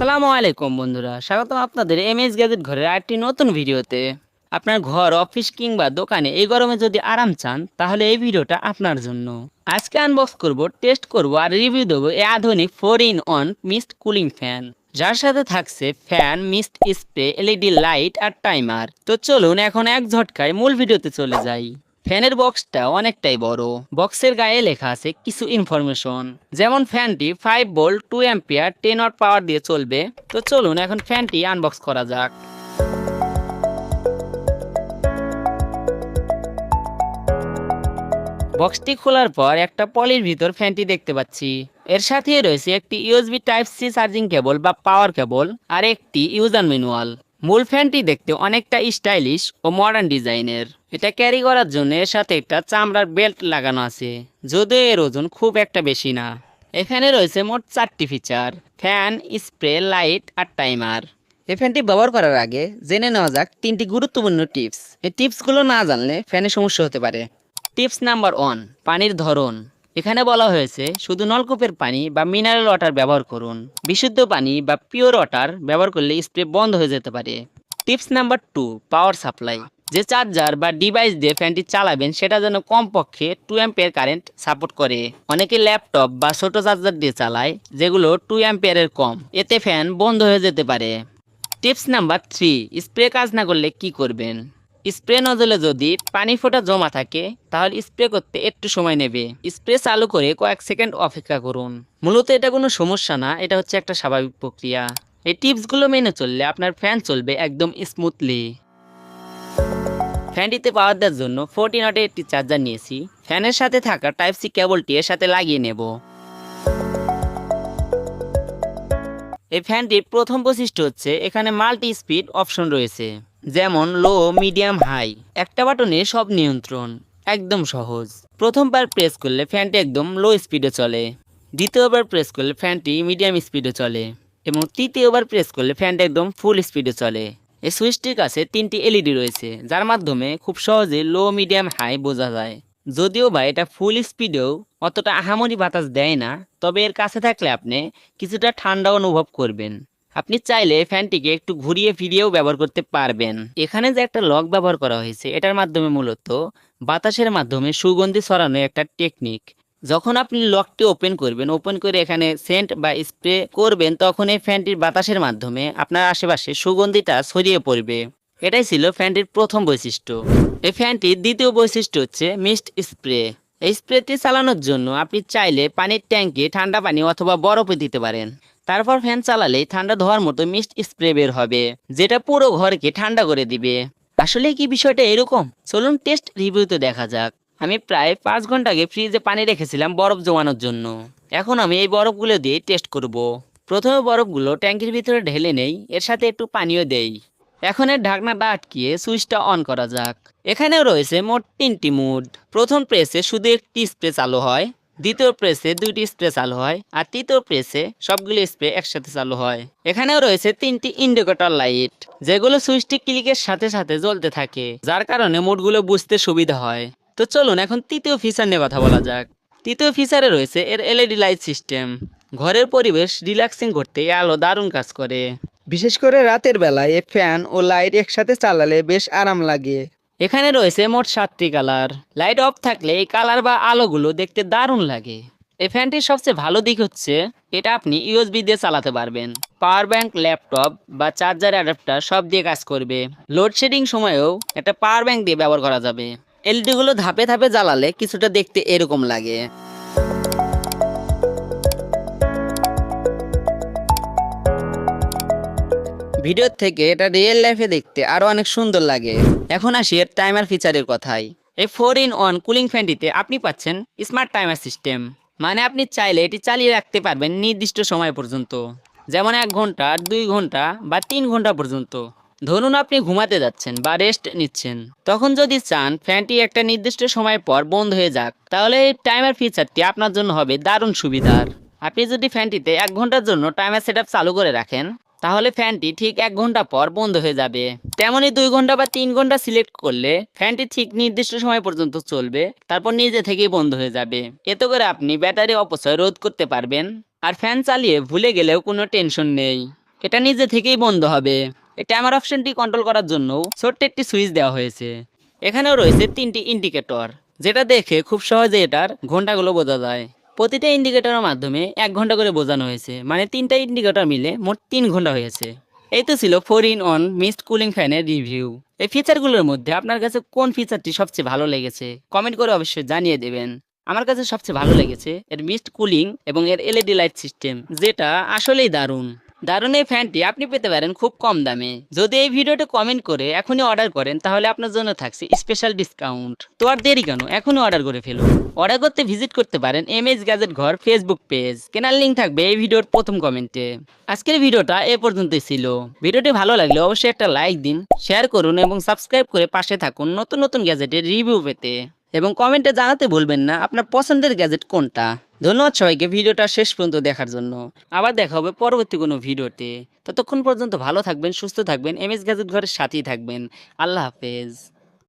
আসসালামু আলাইকুম বন্ধুরা, স্বাগতম আপনাদের এমএস গ্যাজেট ঘরের আরেকটি নতুন ভিডিওতে। আপনার ঘর, অফিস কিংবা দোকানে এই গরমে যদি আরাম চান তাহলে এই ভিডিওটা আপনার জন্য। আজকে আনবক্স করব, টেস্ট করব আর রিভিউ দেবো এই আধুনিক 4-in-1 মিস্ট কুলিং ফ্যান, যার সাথে থাকছে fan, mist spray, LED light আর টাইমার। তো চলুন এখন এক ঝটকায় মূল ভিডিওতে চলে যাই। ফ্যানের বক্সটা অনেকটাই বড়। বক্সের গায়ে লেখা আছে কিছু ইনফরমেশন, যেমন ফ্যানটি 5 ভোল্ট 2 অ্যাম্পিয়ার 10 ওয়াট পাওয়ার দিয়ে চলবে। তো চলুন এখন ফ্যানটি আনবক্স করা যাক। বক্সটি খোলার পর একটা পলির ভিতর ফ্যানটি দেখতে পাচ্ছি। এর সাথেই রয়েছে একটি USB type C charging cable বা পাওয়ার কেবল আর একটি ইউজার ম্যানুয়াল। মূল ফ্যানটি দেখতে অনেকটা স্টাইলিশ ও মডার্ন ডিজাইনের। এটা ক্যারি করার জন্য এর সাথে একটা চামড়ার বেল্ট লাগানো আছে, যদিও এর ওজন খুব একটা বেশি না। এখানে রয়েছে মোট 4টি ফিচার: ফ্যান, স্প্রে, লাইট আর টাইমার। এই ফ্যানটি ব্যবহার করার আগে জেনে নেওয়া যাক 3টি গুরুত্বপূর্ণ টিপস। এই টিপসগুলো না জানলে ফ্যানে সমস্যা হতে পারে। টিপস নাম্বার 1, পানির ধরন। এখানে বলা হয়েছে শুধু নলকূপের পানি বা মিনারেল ওয়াটার ব্যবহার করুন। বিশুদ্ধ পানি বা পিওর ওয়াটার ব্যবহার করলে স্প্রে বন্ধ হয়ে যেতে পারে। Tips number 2, power supply. যে চার্জার বা ডিভাইস দিয়ে ফ্যানটি চালাবেন সেটা যেন কমপক্ষে 2 অ্যাম্পিয়ার কারেন্ট সাপোর্ট করে। অনেকে ল্যাপটপ বা ছোট চার্জার দিয়ে চালায় যেগুলো 2 অ্যাম্পিয়ারের কম, এতে ফ্যান বন্ধ হয়ে যেতে পারে। টিপস নাম্বার 3, স্প্রে কাজ না করলে কি করবেন। স্প্রে নজলে যদি পানি ফোঁটা জমা থাকে তাহলে স্প্রে করতে একটু সময় নেবে। স্প্রে চালু করে কয়েক সেকেন্ড অপেক্ষা করুন। মূলত এটা কোনো সমস্যা না, এটা হচ্ছে একটা স্বাভাবিক প্রক্রিয়া। এই টিপসগুলো মেনে চললে আপনার ফ্যান চলবে একদম স্মুথলি। ফ্যানটিতে পাওয়ার দেওয়ার জন্য 14 ওয়াটের একটি চার্জার নিয়েছি। ফ্যানের সাথে থাকা টাইপ সি কেবলটি এর সাথে লাগিয়ে নেব। এই ফ্যানটির প্রথম বৈশিষ্ট্য হচ্ছে এখানে মাল্টি স্পিড অপশন রয়েছে, যেমন লো, মিডিয়াম, হাই। একটা বাটনে সব নিয়ন্ত্রণ, একদম সহজ। প্রথমবার প্রেস করলে ফ্যানটি একদম লো স্পিডে চলে, দ্বিতীয়বার প্রেস করলে ফ্যানটি মিডিয়াম স্পিডে চলে এবং তৃতীয়বার প্রেস করলে ফ্যানটি একদম ফুল স্পিডে চলে। এই সুইচটির কাছে 3টি এলইডি রয়েছে, যার মাধ্যমে খুব সহজে লো, মিডিয়াম, হাই বোঝা যায়। যদিও বা এটা ফুল স্পিডেও অতটা আহামরি বাতাস দেয় না, তবে এর কাছে থাকলে আপনি কিছুটা ঠান্ডা অনুভব করবেন। আপনি চাইলে ফ্যানটিকে একটু ঘুরিয়ে ফিরিয়েও ব্যবহার করতে পারবেন। এখানে যে একটা লক ব্যবহার করা হয়েছে এটার মাধ্যমে মূলত বাতাসের মাধ্যমে সুগন্ধি ছড়ানো একটা টেকনিক। যখন আপনি লকটি ওপেন করবেন, ওপেন করে এখানে সেন্ট বা স্প্রে করবেন, তখন এই ফ্যানটির বাতাসের মাধ্যমে আপনার আশেপাশে সুগন্ধিটা ছড়িয়ে পড়বে। এটাই ছিল ফ্যানটির প্রথম বৈশিষ্ট্য। এই ফ্যানটির দ্বিতীয় বৈশিষ্ট্য হচ্ছে মিস্ট স্প্রে। এই স্প্রেটি চালানোর জন্য আপনি চাইলে পানির ট্যাঙ্কে ঠান্ডা পানি অথবা বরফে দিতে পারেন। তারপর ফ্যান চালালেই ঠান্ডা ধোয়ার মতো মিস্ট স্প্রে বের হবে, যেটা পুরো ঘরকে ঠান্ডা করে দিবে। আসলে কি বিষয়টা এরকম? চলুন টেস্ট রিভিউতে দেখা যাক। আমি প্রায় 5 ঘন্টা আগে ফ্রিজে পানি রেখেছিলাম বরফ জমানোর জন্য। এখন আমি এই বরফগুলো দিয়ে টেস্ট করব। প্রথমে বরফগুলো ট্যাঙ্কির ভিতরে ঢেলে নেই, এর সাথে একটু পানিও দেই। এখন এর ঢাকনাটা আটকিয়ে সুইচটা অন করা যাক। এখানেও রয়েছে মোট 3টি মোড। প্রথম প্রেসে শুধু একটি স্প্রে চালু হয়, দ্বিতীয় প্রেসে 2টি স্প্রে চালু হয় আর তৃতীয় প্রেসে সবগুলো স্প্রে একসাথে চালু হয়। এখানেও রয়েছে 3টি ইন্ডিকেটর লাইট, যেগুলো সুইচটি ক্লিকের সাথে সাথে জ্বলতে থাকে, যার কারণে মোডগুলো বুঝতে সুবিধা হয়। তো চলুন এখন তৃতীয় ফিচার নিয়ে কথা বলা যাক। তৃতীয় ফিচারে রয়েছে এর এলইডি লাইট সিস্টেম। ঘরের পরিবেশ রিল্যাক্সিং করতে এই আলো দারুণ কাজ করে। বিশেষ করে রাতের বেলায় এই ফ্যান ও লাইট একসাথে চালালে বেশ আরাম লাগে। এখানে রয়েছে মোট 7টি কালার। লাইট অফ থাকলে এই কালার বা আলোগুলো দেখতে দারুণ লাগে। এই ফ্যানটির সবচেয়ে ভালো দিক হচ্ছে এটা আপনি ইউএসবি দিয়ে চালাতে পারবেন। পাওয়ার ব্যাংক, ল্যাপটপ বা চার্জার অ্যাডাপ্টার সব দিয়ে কাজ করবে। লোডশেডিং সময়েও একটা পাওয়ার ব্যাংক দিয়ে ব্যবহার করা যাবে। এলইডি গুলো ধাপে ধাপে জ্বালালে কিছুটা দেখতে এরকম লাগে। ভিডিও থেকে এটা রিয়েল লাইফে দেখতে আরো অনেক সুন্দর লাগে। এখন আসি এর টাইমার ফিচারের কথায়। এই 4-in-1 কুলিং ফ্যানটিতে আপনি পাচ্ছেন স্মার্ট টাইমার সিস্টেম। মানে আপনি চাইলে এটি চালিয়ে রাখতে পারবেন নির্দিষ্ট সময় পর্যন্ত, যেমন 1 ঘন্টা, 2 ঘন্টা বা 3 ঘন্টা পর্যন্ত। ধরুন আপনি ঘুমাতে যাচ্ছেন বা রেস্ট নিচ্ছেন, তখন যদি চান ফ্যানটি একটা নির্দিষ্ট সময় পর বন্ধ হয়ে যাক, তাহলে এই টাইমার ফিচারটি আপনার জন্য হবে দারুণ সুবিধার। আপনি যদি ফ্যানটিতে 1 ঘন্টার জন্য টাইমার সেটআপ চালু করে রাখেন, তাহলে ফ্যানটি ঠিক 1 ঘন্টা পর বন্ধ হয়ে যাবে। তেমনি 2 ঘন্টা বা 3 ঘন্টা সিলেক্ট করলে ফ্যানটি ঠিক নির্দিষ্ট সময় পর্যন্ত চলবে, তারপর নিজে থেকেই বন্ধ হয়ে যাবে। এতে করে আপনি ব্যাটারি অপচয় রোধ করতে পারবেন আর ফ্যান চালিয়ে ভুলে গেলেও কোনো টেনশন নেই। এটা নিজে থেকেই বন্ধ হবে। এই টাইমার অপশনটি কন্ট্রোল করার জন্য ছোট্ট একটি সুইচ দেওয়া হয়েছে। এখানেও রয়েছে 3টি ইন্ডিকেটর, যেটা দেখে খুব সহজে এটার ঘন্টাগুলো বোঝা যায়। প্রতিটা ইন্ডিকেটরের মাধ্যমে 1 ঘন্টা করে বোঝানো হয়েছে, মানে 3টা ইন্ডিকেটর মিলে মোট 3 ঘন্টা হয়েছে। এই তো ছিল 4-in-1 মিস্ট কুলিং ফ্যানের রিভিউ। এই ফিচারগুলোর মধ্যে আপনার কাছে কোন ফিচারটি সবচেয়ে ভালো লেগেছে কমেন্ট করে অবশ্যই জানিয়ে দেবেন। আমার কাছে সবচেয়ে ভালো লেগেছে এর মিস্ট কুলিং এবং এর এলইডি লাইট সিস্টেম, যেটা আসলেই দারুণ। দারুণ এই ফ্যানটি আপনি পেতে পারেন খুব কম দামে। যদি এই ভিডিওটা কমেন্ট করে এখনই অর্ডার করেন তাহলে আপনার জন্য থাকছে স্পেশাল ডিসকাউন্ট। তো আর দেরি কেন, এখনই অর্ডার করে ফেলুন। অর্ডার করতে ভিজিট করতে পারেন এমএস গ্যাজেট ঘর ফেসবুক পেজ, কেনার লিঙ্ক থাকবে এই ভিডিওর প্রথম কমেন্টে। আজকের ভিডিওটা এ পর্যন্তই ছিল। ভিডিওটি ভালো লাগলে অবশ্যই একটা লাইক দিন, শেয়ার করুন এবং সাবস্ক্রাইব করে পাশে থাকুন নতুন নতুন গ্যাজেটের রিভিউ পেতে। এবং কমেন্টে জানাতে ভুলবেন না আপনার পছন্দের গ্যাজেট কোনটা। ধন্যবাদ সবাইকে ভিডিওটা শেষ পর্যন্ত দেখার জন্য। আবার দেখা হবে পরবর্তী কোনো ভিডিওতে। ততক্ষণ পর্যন্ত ভালো থাকবেন, সুস্থ থাকবেন, এমএস গ্যাজেট ঘরের সাথেই থাকবেন। আল্লাহ হাফেজ।